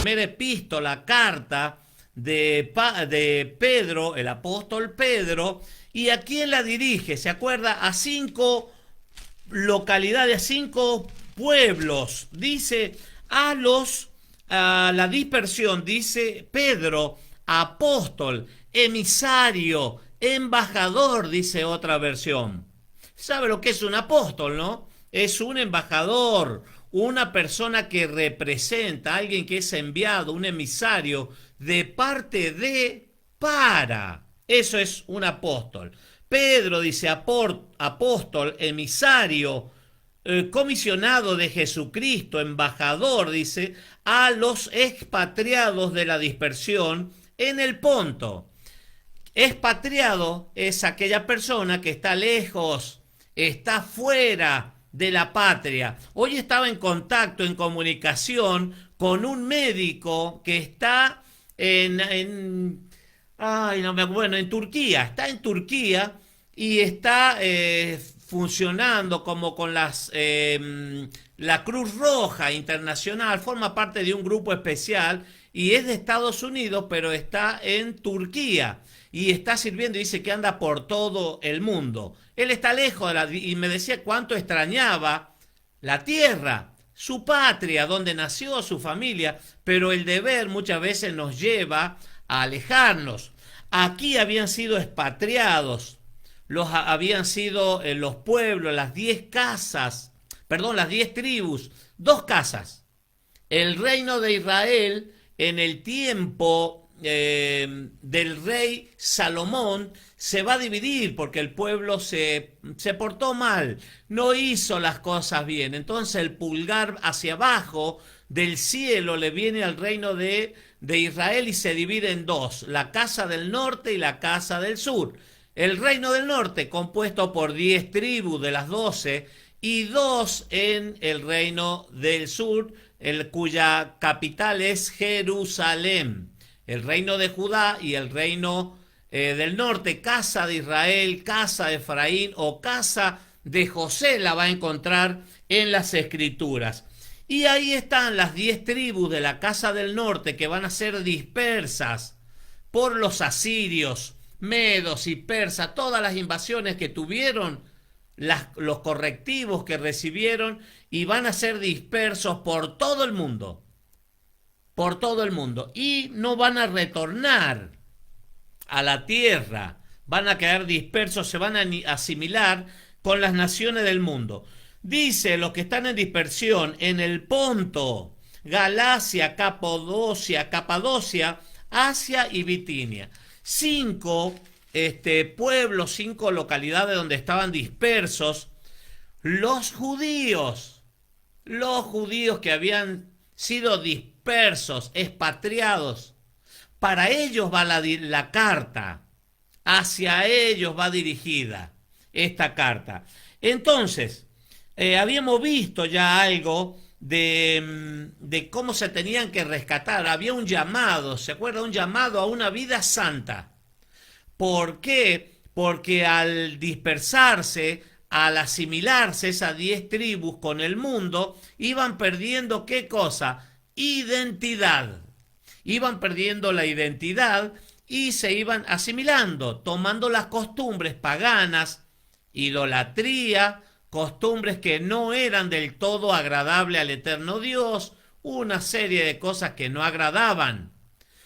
primera epístola, carta de Pedro, el apóstol Pedro. ¿Y a quién la dirige? ¿Se acuerda? A 5 localidades, a 5 pueblos. Dice a la dispersión, dice Pedro, apóstol, emisario, embajador, dice otra versión. ¿Sabe lo que es un apóstol, no? Es un embajador, una persona que representa, alguien que es enviado, un emisario de parte de para. Eso es un apóstol. Pedro dice apóstol, emisario, comisionado de Jesucristo, embajador, dice, a los expatriados de la dispersión en el Ponto. Expatriado es aquella persona que está lejos, está fuera de la patria. Hoy estaba en contacto, en comunicación con un médico que está en Turquía. Está en Turquía y está funcionando como con la Cruz Roja Internacional. Forma parte de un grupo especial y es de Estados Unidos, pero está en Turquía y está sirviendo y dice que anda por todo el mundo. Él está lejos y me decía cuánto extrañaba la tierra, su patria, donde nació su familia, pero el deber muchas veces nos lleva a alejarnos. Aquí habían sido expatriados, habían sido los pueblos, las 10 casas, perdón, las 10 tribus, 2 casas. El reino de Israel en el tiempo del rey Salomón se va a dividir porque el pueblo se portó mal, no hizo las cosas bien. Entonces el pulgar hacia abajo del cielo le viene al reino de Israel y se divide en 2, la casa del norte y la casa del sur. El reino del norte compuesto por 10 tribus de las 12 y 2 en el reino del sur, cuya capital es Jerusalén. El reino de Judá y el reino del norte, casa de Israel, casa de Efraín o casa de José, la va a encontrar en las escrituras. Y ahí están las 10 tribus de la casa del norte que van a ser dispersas por los asirios, medos y persas, todas las invasiones que tuvieron, los correctivos que recibieron, y van a ser dispersos por todo el mundo. Por todo el mundo. Y no van a retornar a la tierra. Van a quedar dispersos, se van a asimilar con las naciones del mundo. Dice, los que están en dispersión en el Ponto, Galacia, Capadocia, Asia y Bitinia. 5 pueblos, 5 localidades donde estaban dispersos los judíos que habían sido dispersos, expatriados. Para ellos va la carta, hacia ellos va dirigida esta carta. Entonces, habíamos visto ya algo de cómo se tenían que rescatar. Había un llamado, ¿se acuerda? Un llamado a una vida santa. ¿Por qué? Porque al dispersarse, al asimilarse esas 10 tribus con el mundo, iban perdiendo ¿qué cosa? Identidad. Iban perdiendo la identidad y se iban asimilando, tomando las costumbres paganas, idolatría, costumbres que no eran del todo agradables al eterno Dios, una serie de cosas que no agradaban.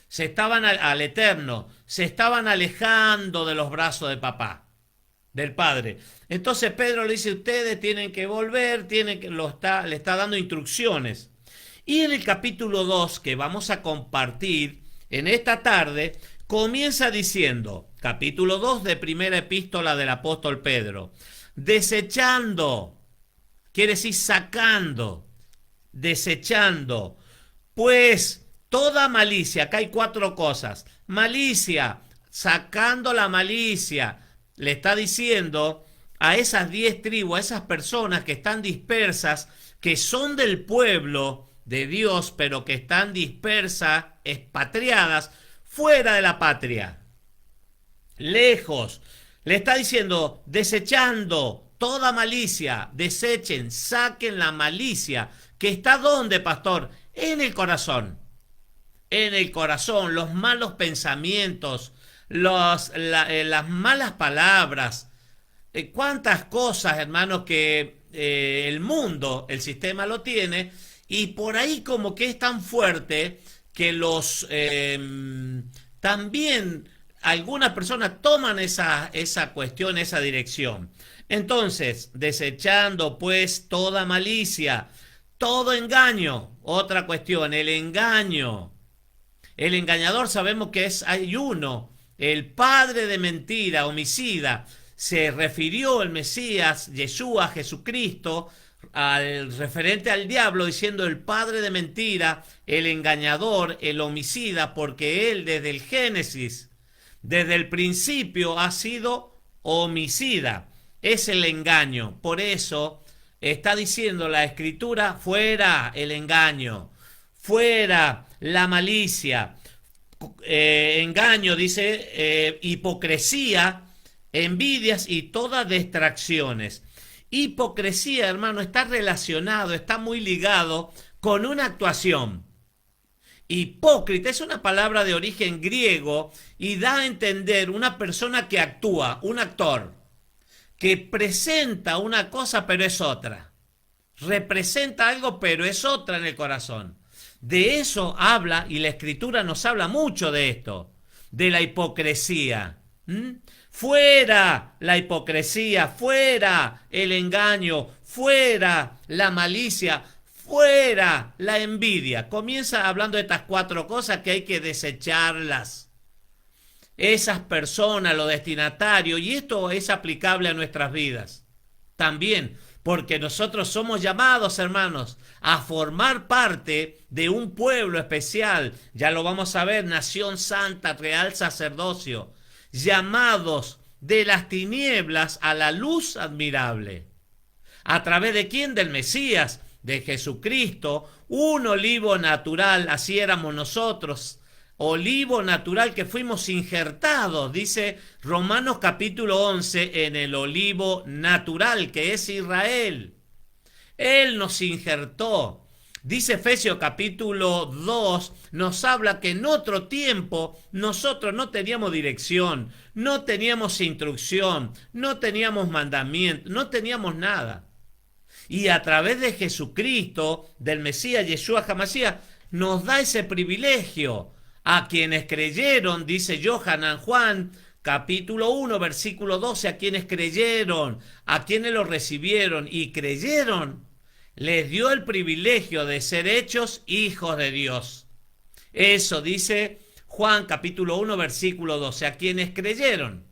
Se estaban al eterno, se estaban alejando de los brazos de papá, del padre. Entonces Pedro le dice, ustedes tienen que volver, le está dando instrucciones. Y en el capítulo 2 que vamos a compartir en esta tarde, comienza diciendo, capítulo 2 de primera epístola del apóstol Pedro, desechando, quiere decir sacando, desechando, pues toda malicia, acá hay 4 cosas, malicia, sacando la malicia, le está diciendo a esas 10 tribus, a esas personas que están dispersas, que son del pueblo de Dios, pero que están dispersas, expatriadas, fuera de la patria, lejos. Le está diciendo, desechando toda malicia, desechen, saquen la malicia, que está ¿dónde, pastor? En el corazón. en el corazón, los malos pensamientos, las malas palabras. Cuántas cosas, hermanos, que el mundo, el sistema lo tiene, y por ahí como que es tan fuerte que también algunas personas toman esa cuestión, esa dirección. Entonces, desechando pues toda malicia, todo engaño, otra cuestión, el engaño. El engañador sabemos que hay uno, el padre de mentira, homicida. Se refirió el Mesías, Yeshua, Jesucristo, al referente al diablo, diciendo el padre de mentira, el engañador, el homicida, porque él desde el Génesis, desde el principio, ha sido homicida. Es el engaño. Por eso está diciendo la Escritura, fuera el engaño, fuera la malicia, engaño, dice, hipocresía, envidias y todas distracciones. Hipocresía, hermano, está relacionado, está muy ligado con una actuación. Hipócrita es una palabra de origen griego y da a entender una persona que actúa, un actor, que presenta una cosa pero es otra. Representa algo pero es otra en el corazón. De eso habla, y la Escritura nos habla mucho de esto, de la hipocresía. Fuera la hipocresía, fuera el engaño, fuera la malicia, fuera la envidia. Comienza hablando de estas 4 cosas que hay que desecharlas. Esas personas, los destinatarios, y esto es aplicable a nuestras vidas también, porque nosotros somos llamados, hermanos, a formar parte de un pueblo especial. Ya lo vamos a ver, nación santa, real sacerdocio, llamados de las tinieblas a la luz admirable. ¿A través de quién? Del Mesías, de Jesucristo, un olivo natural, así éramos nosotros. Olivo natural que fuimos injertados, dice Romanos capítulo 11, en el olivo natural que es Israel. Él nos injertó. Dice Efesios capítulo 2, nos habla que en otro tiempo nosotros no teníamos dirección, no teníamos instrucción, no teníamos mandamiento, no teníamos nada. Y a través de Jesucristo, del Mesías Yeshua HaMashiach, nos da ese privilegio. A quienes creyeron, dice Yohanan Juan, capítulo 1, versículo 12, a quienes creyeron, a quienes lo recibieron y creyeron, les dio el privilegio de ser hechos hijos de Dios. Eso dice Juan capítulo 1, versículo 12, a quienes creyeron.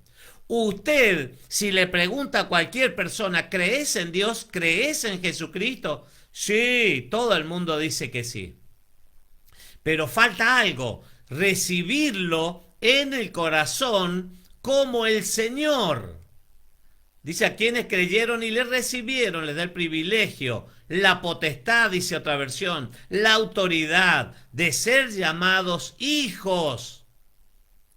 Usted, si le pregunta a cualquier persona, ¿crees en Dios? ¿Crees en Jesucristo? Sí, todo el mundo dice que sí. Pero falta algo, recibirlo en el corazón como el Señor. Dice, a quienes creyeron y le recibieron, les da el privilegio, la potestad, dice otra versión, la autoridad de ser llamados hijos,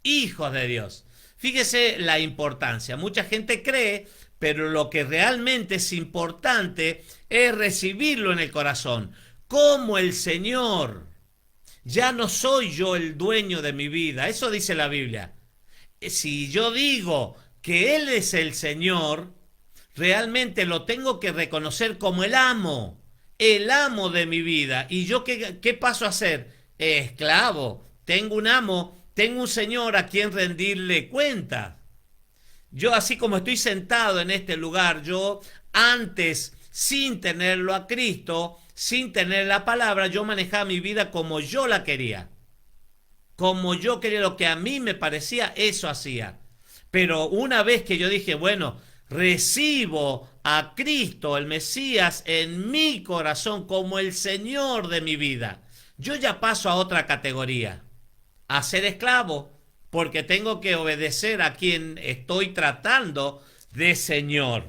hijos de Dios. Fíjese la importancia. Mucha gente cree, pero lo que realmente es importante es recibirlo en el corazón, como el Señor. Ya no soy yo el dueño de mi vida, eso dice la Biblia. Si yo digo que Él es el Señor, realmente lo tengo que reconocer como el amo de mi vida. ¿Y yo qué paso a hacer? Esclavo. Tengo un amo, tengo un Señor a quien rendirle cuenta. Yo, así como estoy sentado en este lugar, yo antes, sin tenerlo a Cristo, sin tener la palabra, yo manejaba mi vida como yo la quería. Como yo quería, lo que a mí me parecía, eso hacía. Pero una vez que yo dije, bueno, recibo a Cristo, el Mesías, en mi corazón como el Señor de mi vida, yo ya paso a otra categoría, a ser esclavo, porque tengo que obedecer a quien estoy tratando de Señor.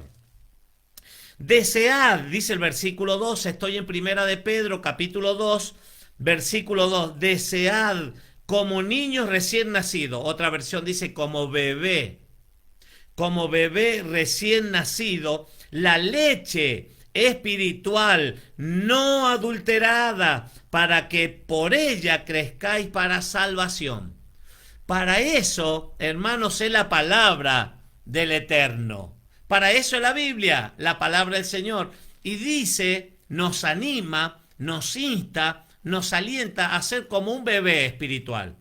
Desead, dice el versículo 2, estoy en Primera de Pedro, capítulo 2, versículo 2, desead como niños recién nacidos. Otra versión dice como bebé recién nacido, la leche espiritual, no adulterada, para que por ella crezcáis para salvación. Para eso, hermanos, es la palabra del Eterno. Para eso es la Biblia, la palabra del Señor. Y dice, nos anima, nos insta, nos alienta a ser como un bebé espiritual.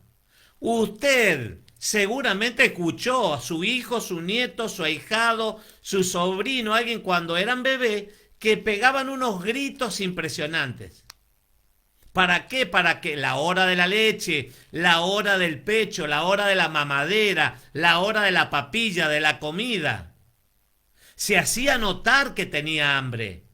Usted seguramente escuchó a su hijo, su nieto, su ahijado, su sobrino, alguien cuando eran bebé, que pegaban unos gritos impresionantes. ¿Para qué? Para que la hora de la leche, la hora del pecho, la hora de la mamadera, la hora de la papilla, de la comida. Se hacía notar que tenía hambre.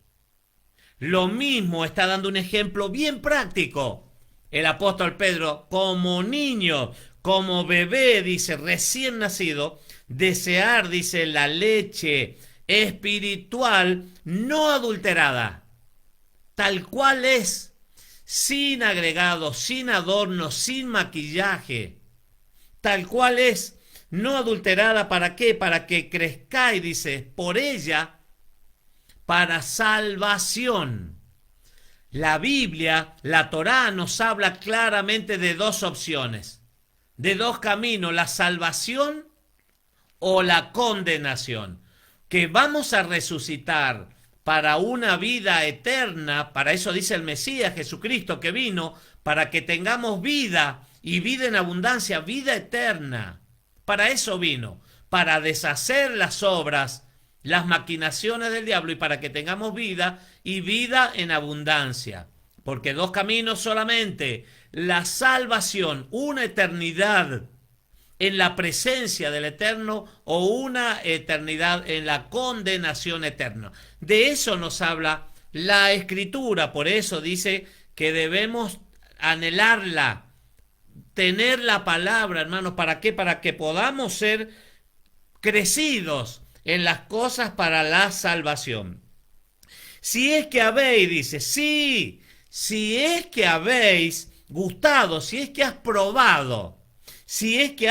Lo mismo está dando un ejemplo bien práctico el apóstol Pedro, como niño, como bebé, dice, recién nacido, desear, dice, la leche espiritual no adulterada, tal cual es, sin agregados, sin adornos, sin maquillaje, tal cual es, no adulterada. ¿Para qué? Para que crezcáis, dice, por ella, para salvación. La Biblia, la Torá, nos habla claramente de dos opciones, de dos caminos, la salvación o la condenación, que vamos a resucitar para una vida eterna. Para eso dice el Mesías Jesucristo, que vino para que tengamos vida y vida en abundancia, vida eterna. Para eso vino, para deshacer las obras, las maquinaciones del diablo, y para que tengamos vida y vida en abundancia. Porque dos caminos solamente: la salvación, una eternidad en la presencia del Eterno, o una eternidad en la condenación eterna. De eso nos habla la Escritura. Por eso dice que debemos anhelarla, tener la palabra, hermanos. ¿Para qué? Para que podamos ser crecidos en las cosas para la salvación. Si es que habéis, dice, sí, si es que habéis gustado, si es que has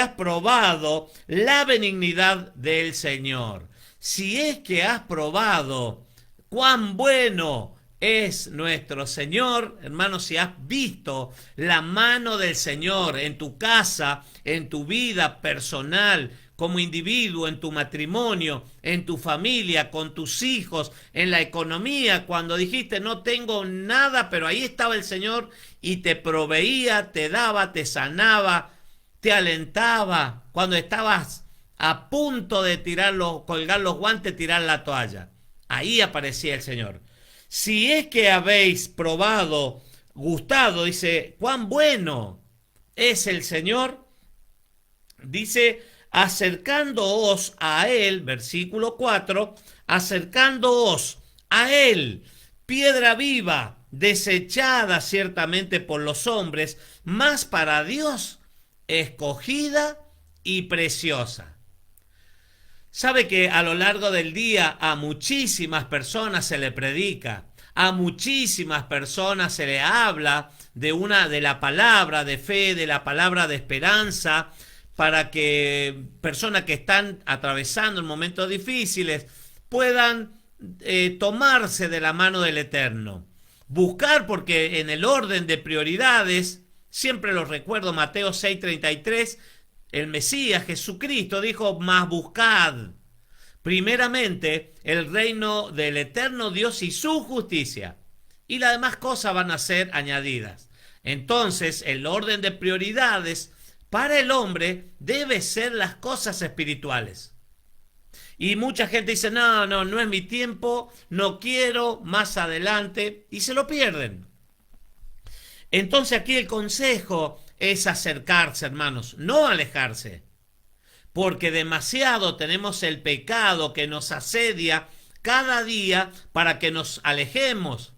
probado la benignidad del Señor, si es que has probado cuán bueno es nuestro Señor, hermanos, si has visto la mano del Señor en tu casa, en tu vida personal, como individuo, en tu matrimonio, en tu familia, con tus hijos, en la economía, cuando dijiste no tengo nada, pero ahí estaba el Señor y te proveía, te daba, te sanaba, te alentaba, cuando estabas a punto de colgar los guantes, tirar la toalla, ahí aparecía el Señor. Si es que habéis probado, gustado, dice, cuán bueno es el Señor, dice, acercándoos a Él, versículo 4, acercándoos a Él, piedra viva, desechada ciertamente por los hombres, mas para Dios escogida y preciosa. Sabe que a lo largo del día a muchísimas personas se le predica, a muchísimas personas se le habla de la palabra de fe, de la palabra de esperanza, para que personas que están atravesando momentos difíciles puedan tomarse de la mano del Eterno. Buscar, porque en el orden de prioridades, siempre lo recuerdo, Mateo 6:33, el Mesías Jesucristo dijo, mas buscad primeramente el reino del eterno Dios y su justicia, y las demás cosas van a ser añadidas. Entonces, el orden de prioridades para el hombre debe ser las cosas espirituales. Y mucha gente dice, no es mi tiempo, no quiero, más adelante, y se lo pierden. Entonces aquí el consejo es acercarse, hermanos, no alejarse, porque demasiado tenemos el pecado que nos asedia cada día para que nos alejemos.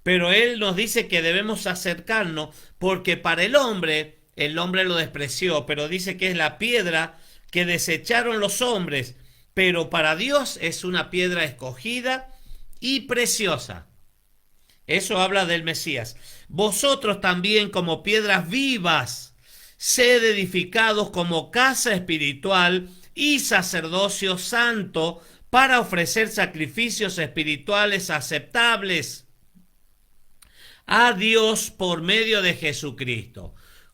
Pero Él nos dice que debemos acercarnos, porque para el hombre lo despreció, pero dice que es la piedra que desecharon los hombres, pero para Dios es una piedra escogida y preciosa. Eso habla del Mesías. Vosotros también, como piedras vivas, sed edificados como casa espiritual y sacerdocio santo para ofrecer sacrificios espirituales aceptables a Dios por medio de Jesucristo.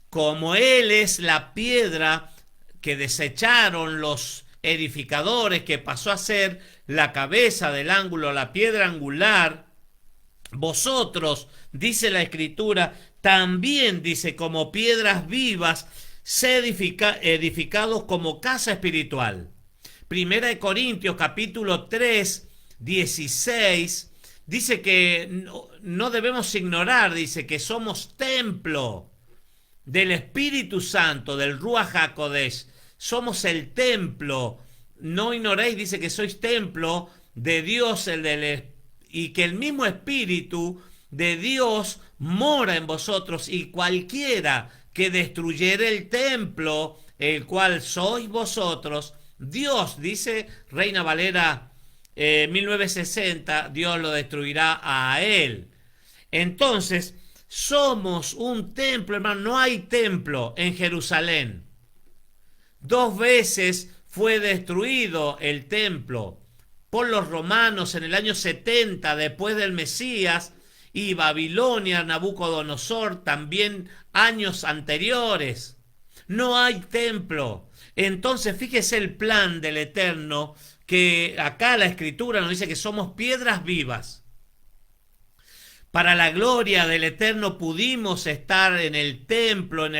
Como Él es la piedra que desecharon los edificadores, que pasó a ser la cabeza del ángulo, la piedra angular, vosotros, dice la Escritura, también dice, como piedras vivas, sed edificados como casa espiritual. Primera de Corintios capítulo 3, 16, dice que no debemos ignorar, dice que somos templo del Espíritu Santo, del Ruach HaKodesh. Somos el templo. No ignoréis, dice que sois templo de Dios, y que el mismo Espíritu de Dios mora en vosotros, y cualquiera que destruyere el templo, el cual sois vosotros, Dios, dice Reina Valera 1960, Dios lo destruirá a él. Entonces, somos un templo, hermano. No hay templo en Jerusalén. 2 veces fue destruido el templo por los romanos en el año 70 después del Mesías, y Babilonia, Nabucodonosor, también años anteriores. No hay templo. Entonces, fíjese el plan del Eterno, que acá la Escritura nos dice que somos piedras vivas. Para la gloria del Eterno pudimos estar en el templo, en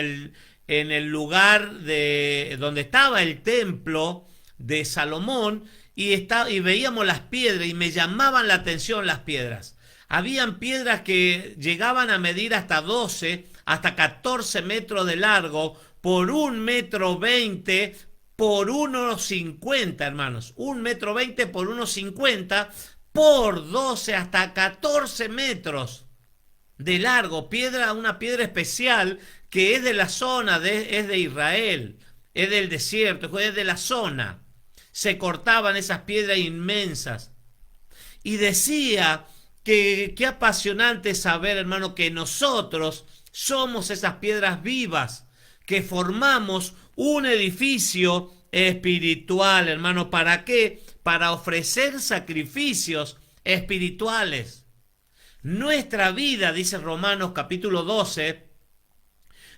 el lugar donde estaba el templo de Salomón, y veíamos las piedras, y me llamaban la atención las piedras. Habían piedras que llegaban a medir hasta 12, hasta 14 metros de largo, por 1,20 m por 1,50 m, hermanos. 1,20 m por 1,50 m por 12 hasta 14 metros de largo. Una piedra especial que es de la zona, es de Israel, es del desierto, es de la zona. Se cortaban esas piedras inmensas. Y decía que qué apasionante saber, hermano, que nosotros somos esas piedras vivas, que formamos un edificio espiritual, hermano. ¿Para qué? Para ofrecer sacrificios espirituales. Nuestra vida, dice Romanos capítulo 12,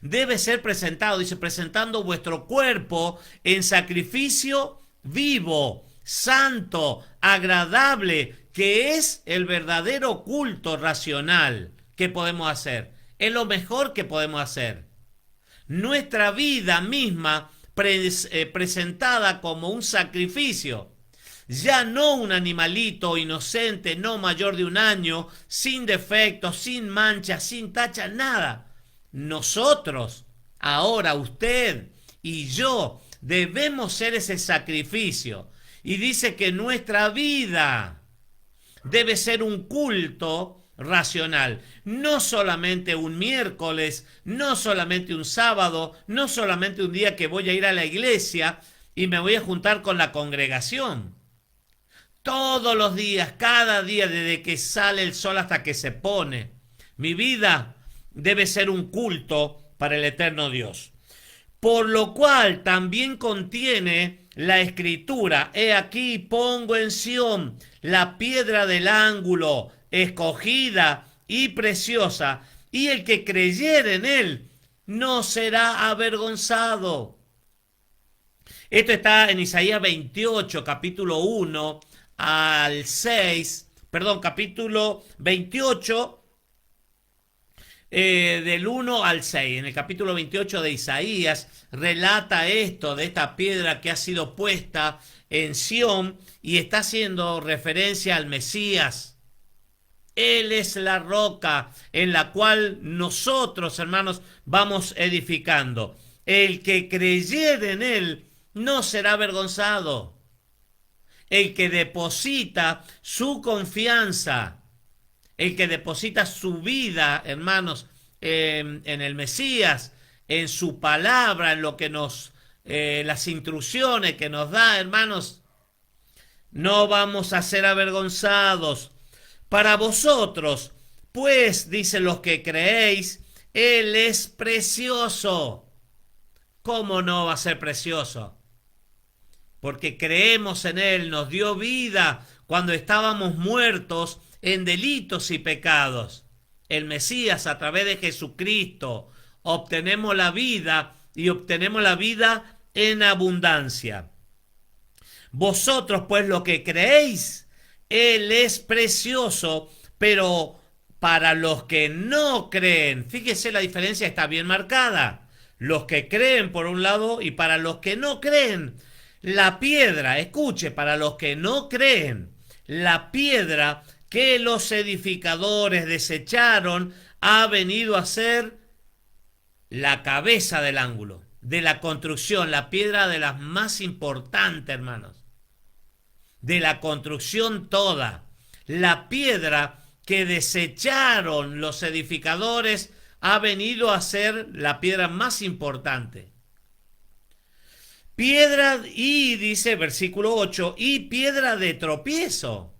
debe ser presentado, dice, presentando vuestro cuerpo en sacrificio vivo, santo, agradable, que es el verdadero culto racional que podemos hacer. Es lo mejor que podemos hacer. Nuestra vida misma presentada como un sacrificio. Ya no un animalito inocente, no mayor de 1 año, sin defectos, sin manchas, sin tacha, nada. Nosotros, ahora usted y yo, debemos ser ese sacrificio. Y dice que nuestra vida debe ser un culto racional. No solamente un miércoles, no solamente un sábado, no solamente un día que voy a ir a la iglesia y me voy a juntar con la congregación. Todos los días, cada día, desde que sale el sol hasta que se pone, mi vida debe ser un culto para el eterno Dios. Por lo cual también contiene la Escritura: he aquí pongo en Sión la piedra del ángulo, escogida y preciosa, y el que creyere en él no será avergonzado. Esto está en Isaías 28, capítulo 1 al 6, capítulo 28, del 1 al 6. En el capítulo 28 de Isaías relata esto de esta piedra que ha sido puesta en Sión, y está haciendo referencia al Mesías. Él es la roca en la cual nosotros, hermanos, vamos edificando. El que creyere en él no será avergonzado. El que deposita su confianza, el que deposita su vida, hermanos, en el Mesías, en su palabra, en lo que las instrucciones que nos da, hermanos, no vamos a ser avergonzados. Para vosotros, pues, dicen los que creéis, Él es precioso. ¿Cómo no va a ser precioso? porque creemos en Él, nos dio vida cuando estábamos muertos en delitos y pecados. El Mesías, a través de Jesucristo, obtenemos la vida y obtenemos la vida en abundancia. Vosotros, pues, lo que creéis, Él es precioso, pero para los que no creen, fíjese la diferencia, está bien marcada. Los que creen por un lado y para los que no creen. La piedra, escuche, para los que no creen, la piedra que los edificadores desecharon ha venido a ser la cabeza del ángulo, de la construcción, la piedra de las más importantes, hermanos, de la construcción toda. La piedra que desecharon los edificadores ha venido a ser la piedra más importante. Piedra, y dice versículo 8, y piedra de tropiezo.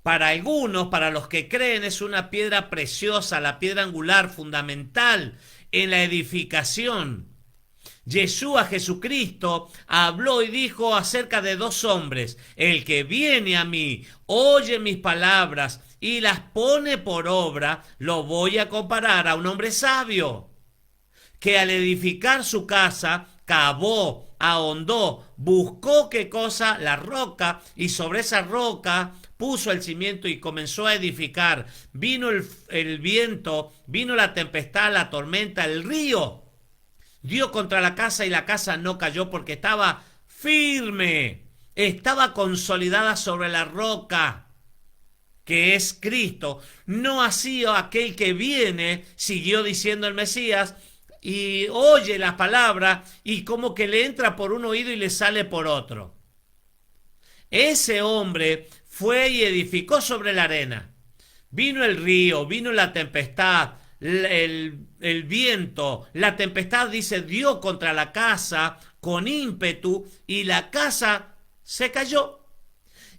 Para algunos, para los que creen, es una piedra preciosa, la piedra angular fundamental en la edificación. Yeshua, Jesucristo, habló y dijo acerca de dos hombres: el que viene a mí, oye mis palabras y las pone por obra, lo voy a comparar a un hombre sabio, que al edificar su casa, cavó, ahondó, buscó qué cosa, la roca, y sobre esa roca puso el cimiento y comenzó a edificar. Vino el viento, vino la tempestad, la tormenta, el río, dio contra la casa y la casa no cayó porque estaba firme, estaba consolidada sobre la roca, que es Cristo. No así aquel que viene, siguió diciendo el Mesías, y oye la palabra y como que le entra por un oído y le sale por otro. Ese hombre fue y edificó sobre la arena. Vino el río, vino la tempestad, el viento. La tempestad, dice, dio contra la casa con ímpetu y la casa se cayó.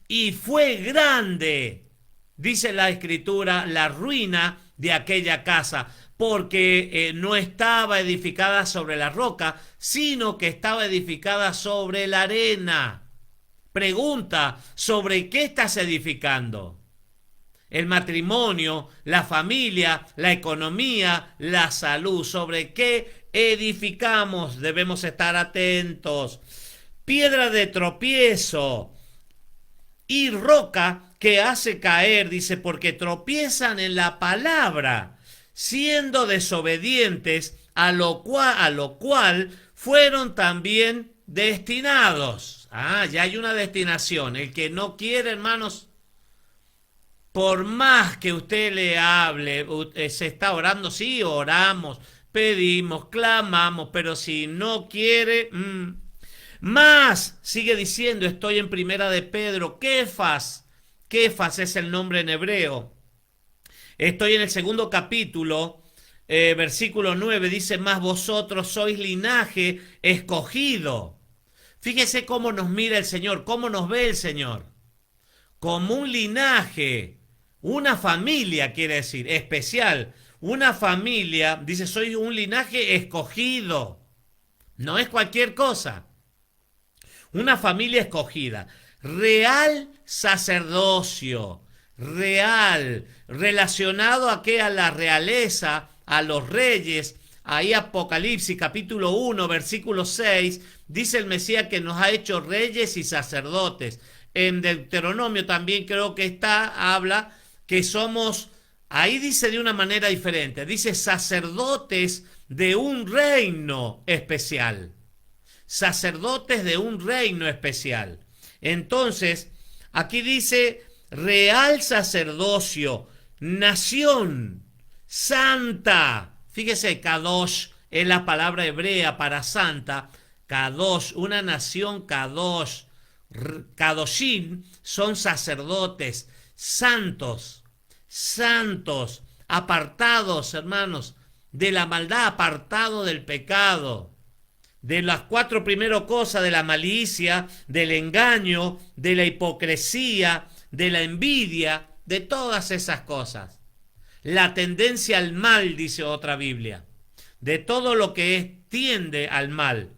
Y fue grande, dice la Escritura, la ruina de aquella casa, porque no estaba edificada sobre la roca, sino que estaba edificada sobre la arena. Pregunta: ¿sobre qué estás edificando? El matrimonio, la familia, la economía, la salud. ¿Sobre qué edificamos? Debemos estar atentos. Piedra de tropiezo y roca que hace caer, dice, porque tropiezan en la palabra, siendo desobedientes, a lo cual fueron también destinados. Ya hay una destinación. El que no quiere, hermanos, por más que usted le hable, se está orando, sí, oramos, pedimos, clamamos, pero si no quiere, más, sigue diciendo, estoy en primera de Pedro, Kefas es el nombre en hebreo. Estoy en el segundo capítulo, versículo 9, dice: más vosotros sois linaje escogido. Fíjese cómo nos mira el Señor, cómo nos ve el Señor. Como un linaje, una familia, quiere decir, especial. Una familia, dice, soy un linaje escogido. No es cualquier cosa. Una familia escogida. Real sacerdocio. Real. Relacionado a qué? A la realeza, a los reyes. Ahí Apocalipsis capítulo 1, versículo 6, dice el Mesías que nos ha hecho reyes y sacerdotes. En Deuteronomio también creo que habla que somos, ahí dice de una manera diferente, dice sacerdotes de un reino especial. Sacerdotes de un reino especial. Entonces, aquí dice real sacerdocio, nación santa. Fíjese, Kadosh es la palabra hebrea para santa. Kadosh, una nación Kadosh. Kadoshim son sacerdotes, santos, apartados, hermanos, de la maldad, apartados del pecado, de las 4 primeras cosas, de la malicia, del engaño, de la hipocresía, de la envidia, de todas esas cosas. La tendencia al mal, dice otra Biblia, de todo lo que tiende al mal.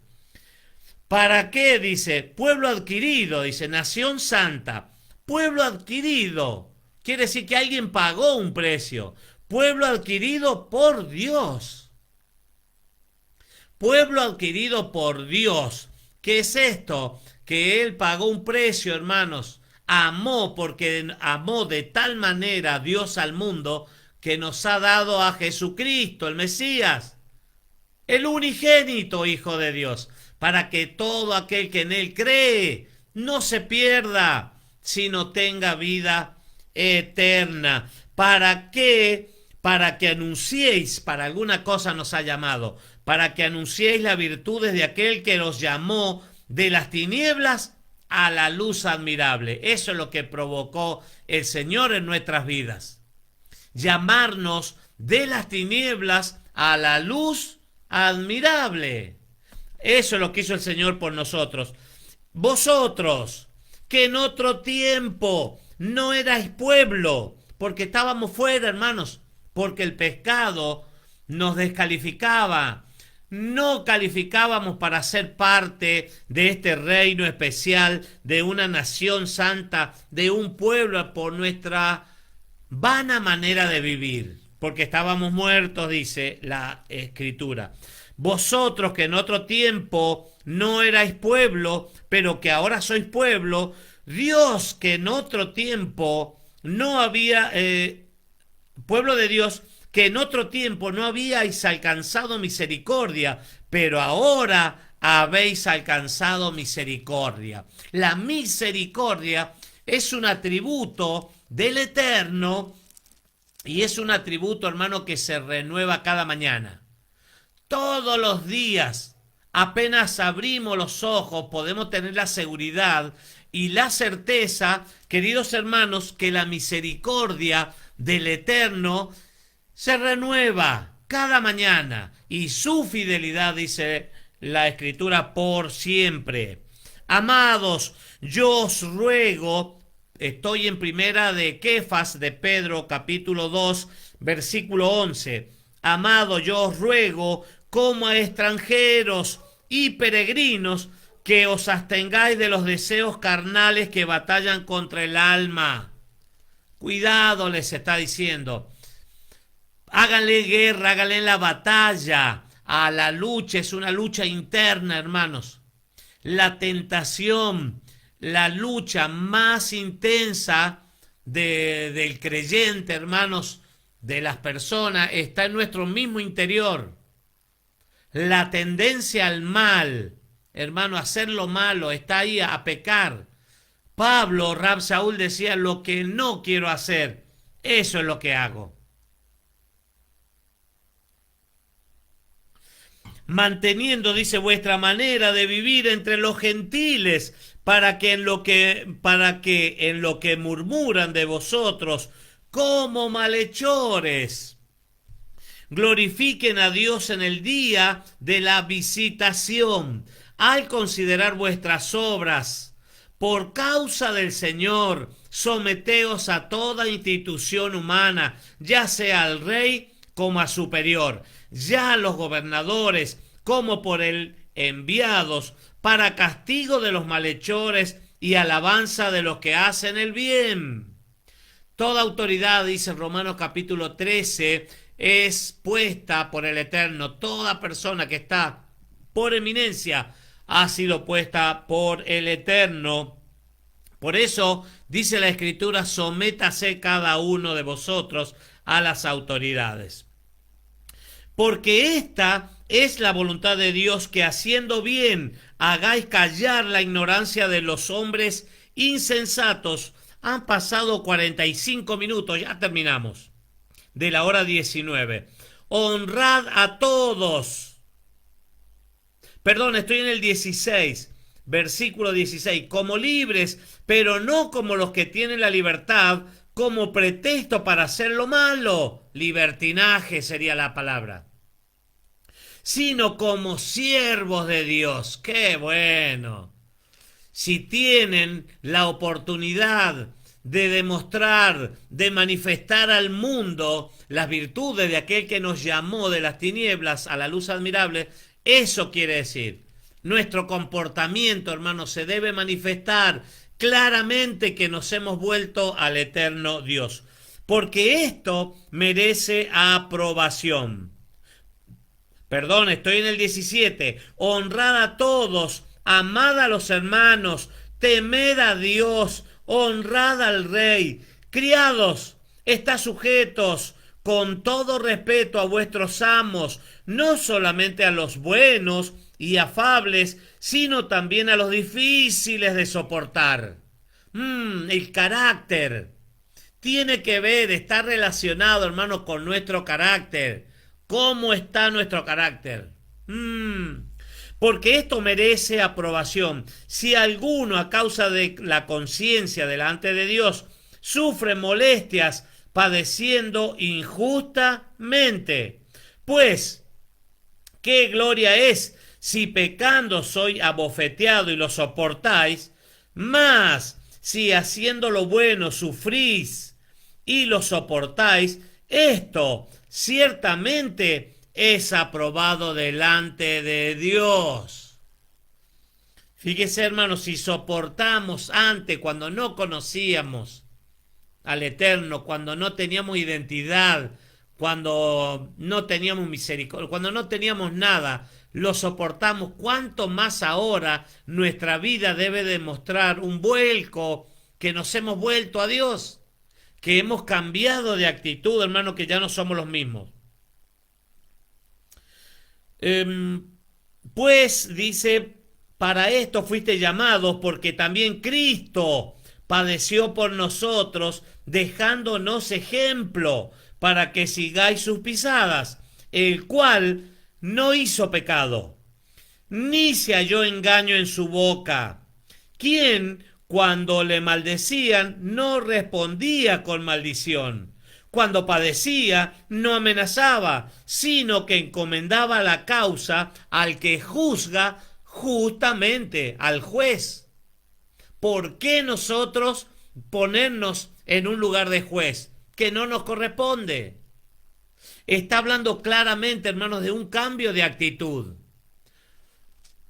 ¿Para qué? Dice, pueblo adquirido, dice, nación santa, pueblo adquirido. Quiere decir que alguien pagó un precio. Pueblo adquirido por Dios. Pueblo adquirido por Dios. ¿Qué es esto? Que Él pagó un precio, hermanos. Amó, porque amó de tal manera Dios al mundo que nos ha dado a Jesucristo, el Mesías, el unigénito Hijo de Dios, para que todo aquel que en Él cree no se pierda, sino tenga vida eterna. ¿Para qué? Para que anunciéis, para alguna cosa nos ha llamado, para que anunciéis las virtudes de aquel que los llamó de las tinieblas a la luz admirable. Eso es lo que provocó el Señor en nuestras vidas. Llamarnos de las tinieblas a la luz admirable. Eso es lo que hizo el Señor por nosotros. Vosotros, que en otro tiempo no erais pueblo, porque estábamos fuera, hermanos, porque el pecado nos descalificaba. No calificábamos para ser parte de este reino especial, de una nación santa, de un pueblo, por nuestra vana manera de vivir, porque estábamos muertos, dice la Escritura. Vosotros que en otro tiempo no erais pueblo, pero que ahora sois pueblo, Dios que en otro tiempo no había, pueblo de Dios, que en otro tiempo no habíais alcanzado misericordia, pero ahora habéis alcanzado misericordia. La misericordia es un atributo del Eterno y es un atributo, hermano, que se renueva cada mañana. Todos los días, apenas abrimos los ojos, podemos tener la seguridad y la certeza, queridos hermanos, que la misericordia del Eterno se renueva cada mañana y su fidelidad, dice la Escritura, por siempre. Amados, yo os ruego, estoy en primera de Kefas de Pedro, capítulo 2, versículo 11. Amado, yo os ruego, como a extranjeros y peregrinos, que os abstengáis de los deseos carnales que batallan contra el alma. Cuidado, les está diciendo. Háganle guerra, háganle la batalla a la lucha. Es una lucha interna, hermanos. La tentación, la lucha más intensa del creyente, hermanos, de las personas, está en nuestro mismo interior. La tendencia al mal, hermano, a hacer lo malo, está ahí, a pecar. Pablo, Rab Saúl decía, lo que no quiero hacer, eso es lo que hago. Manteniendo, dice, vuestra manera de vivir entre los gentiles, para que en lo que murmuran de vosotros como malhechores, glorifiquen a Dios en el día de la visitación, al considerar vuestras obras. Por causa del Señor, someteos a toda institución humana, ya sea al rey como a superior, ya a los gobernadores como por él enviados, para castigo de los malhechores y alabanza de los que hacen el bien. Toda autoridad, dice Romanos capítulo 13, es puesta por el Eterno. Toda persona que está por eminencia ha sido puesta por el Eterno. Por eso dice la Escritura, sométase cada uno de vosotros a las autoridades. Porque esta es la voluntad de Dios, que haciendo bien hagáis callar la ignorancia de los hombres insensatos. Han pasado 45 minutos, ya terminamos, de la hora 19. Honrad a todos. Perdón, estoy en el 16, versículo 16. Como libres, pero no como los que tienen la libertad como pretexto para hacer lo malo. Libertinaje sería la palabra. Sino como siervos de Dios. ¡Qué bueno! Si tienen la oportunidad de demostrar, de manifestar al mundo las virtudes de aquel que nos llamó de las tinieblas a la luz admirable, eso quiere decir. nuestro comportamiento, hermanos, se debe manifestar claramente que nos hemos vuelto al eterno Dios, porque esto merece aprobación. Perdón, estoy en el 17. Honrad a todos, amad a los hermanos, temed a Dios, honrad al rey. Criados, estad sujetos con todo respeto a vuestros amos, no solamente a los buenos y afables, sino también a los difíciles de soportar. El carácter tiene que ver, está relacionado, hermano, con nuestro carácter. ¿Cómo está nuestro carácter? Porque esto merece aprobación. Si alguno, a causa de la conciencia delante de Dios, sufre molestias padeciendo injustamente, pues, ¿qué gloria es si pecando soy abofeteado y lo soportáis? Mas, si haciendo lo bueno sufrís y lo soportáis, esto ciertamente es aprobado delante de Dios. Fíjese, hermanos, si soportamos antes, cuando no conocíamos al Eterno, cuando no teníamos identidad, cuando no teníamos misericordia, cuando no teníamos nada, lo soportamos, cuánto más ahora nuestra vida debe demostrar un vuelco, que nos hemos vuelto a Dios, que hemos cambiado de actitud, hermano, que ya no somos los mismos. Pues dice, para esto fuiste llamados, porque también Cristo padeció por nosotros, dejándonos ejemplo para que sigáis sus pisadas, el cual no hizo pecado, ni se halló engaño en su boca, quien cuando le maldecían no respondía con maldición, cuando padecía no amenazaba, sino que encomendaba la causa al que juzga justamente, al juez. ¿Por qué nosotros ponernos en un lugar de juez que no nos corresponde? Está hablando claramente, hermanos, de un cambio de actitud.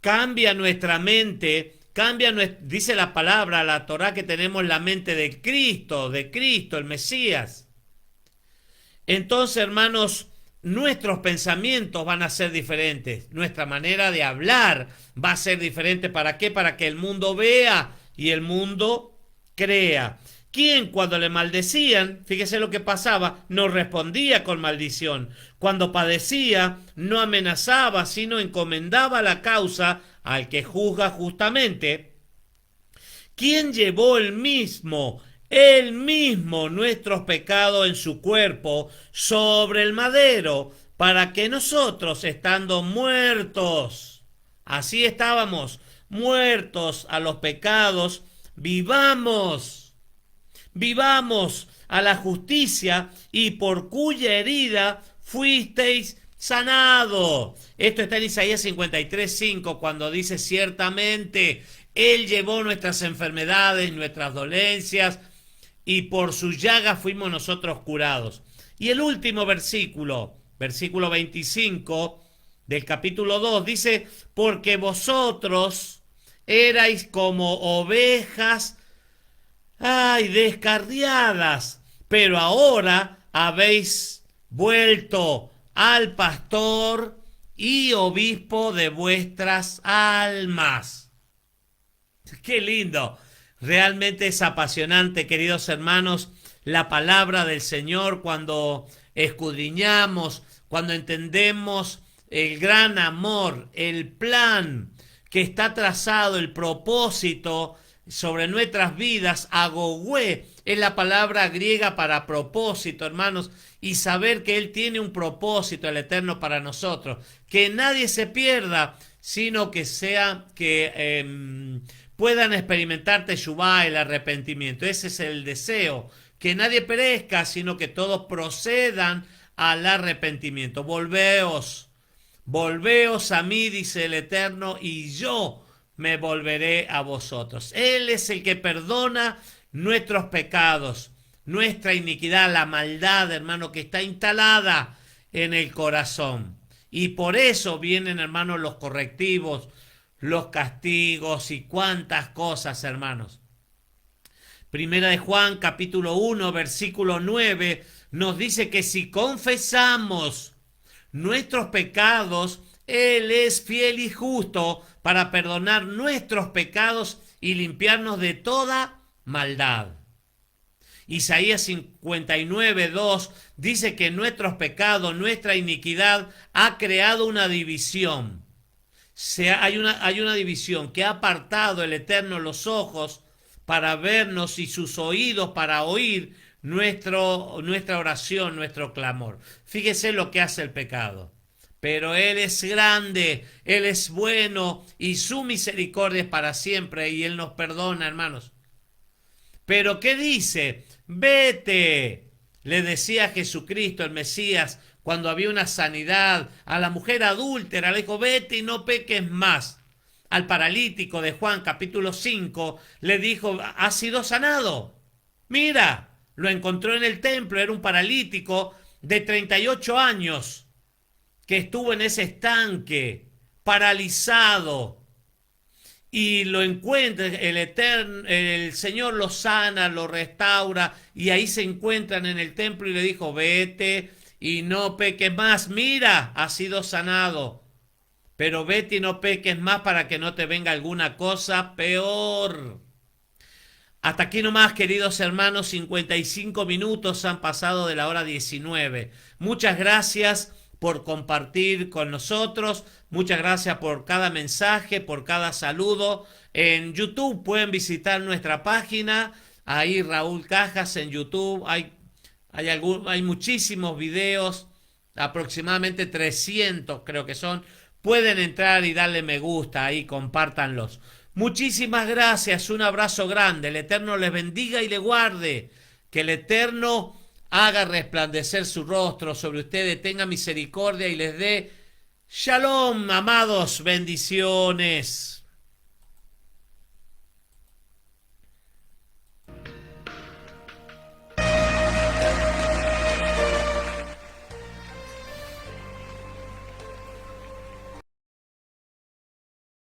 Cambia nuestra mente, dice la palabra, la Torá, que tenemos la mente de Cristo, el Mesías. Entonces, hermanos, nuestros pensamientos van a ser diferentes, nuestra manera de hablar va a ser diferente. ¿Para qué? Para que el mundo vea y el mundo crea. Quien cuando le maldecían, fíjese lo que pasaba, no respondía con maldición. Cuando padecía, no amenazaba, sino encomendaba la causa al que juzga justamente. Quien llevó él mismo nuestros pecados en su cuerpo sobre el madero, para que nosotros, estando muertos, así estábamos, muertos a los pecados, vivamos a la justicia, y por cuya herida fuisteis sanados. Esto está en Isaías 53:5, cuando dice, ciertamente Él llevó nuestras enfermedades, nuestras dolencias, y por sus llagas fuimos nosotros curados. Y el último versículo 25 del capítulo 2, dice, porque vosotros erais como ovejas descarriadas, pero ahora habéis vuelto al pastor y obispo de vuestras almas. ¡Qué lindo! Realmente es apasionante, queridos hermanos, la palabra del Señor cuando escudriñamos, cuando entendemos el gran amor, el plan que está trazado, el propósito sobre nuestras vidas. Agogüé es la palabra griega para propósito, hermanos, y saber que Él tiene un propósito, el Eterno, para nosotros, que nadie se pierda, sino que puedan experimentar Teshuvá, el arrepentimiento. Ese es el deseo, que nadie perezca, sino que todos procedan al arrepentimiento. Volveos a mí, dice el Eterno, y yo me volveré a vosotros. Él es el que perdona nuestros pecados, nuestra iniquidad, la maldad, hermano, que está instalada en el corazón. Y por eso vienen, hermanos, los correctivos, los castigos y cuántas cosas, hermanos. Primera de Juan, capítulo 1, versículo 9, nos dice que si confesamos nuestros pecados, Él es fiel y justo para perdonar nuestros pecados y limpiarnos de toda maldad. Isaías 59, 2 dice que nuestros pecados, nuestra iniquidad ha creado una división. Hay una división que ha apartado el Eterno los ojos para vernos y sus oídos para oír nuestra oración, nuestro clamor. Fíjese lo que hace el pecado. Pero Él es grande, Él es bueno y su misericordia es para siempre y Él nos perdona, hermanos. Pero ¿qué dice? Vete, le decía Jesucristo, el Mesías, cuando había una sanidad a la mujer adúltera, le dijo, vete y no peques más. Al paralítico de Juan capítulo 5 le dijo, has sido sanado. Mira, lo encontró en el templo, era un paralítico de 38 años que estuvo en ese estanque, paralizado. Y lo encuentra, el Señor lo sana, lo restaura, y ahí se encuentran en el templo y le dijo, vete y no peques más, mira, has sido sanado, pero vete y no peques más para que no te venga alguna cosa peor. Hasta aquí nomás, queridos hermanos, 55 minutos han pasado de la hora 19. Muchas gracias por compartir con nosotros. Muchas gracias por cada mensaje, por cada saludo. En YouTube pueden visitar nuestra página. Ahí Raúl Cajas en YouTube. Hay muchísimos videos, aproximadamente 300 creo que son. Pueden entrar y darle me gusta ahí, compártanlos. Muchísimas gracias, un abrazo grande. El Eterno les bendiga y les guarde. Que el Eterno haga resplandecer su rostro sobre ustedes, tenga misericordia y les dé shalom, amados, bendiciones.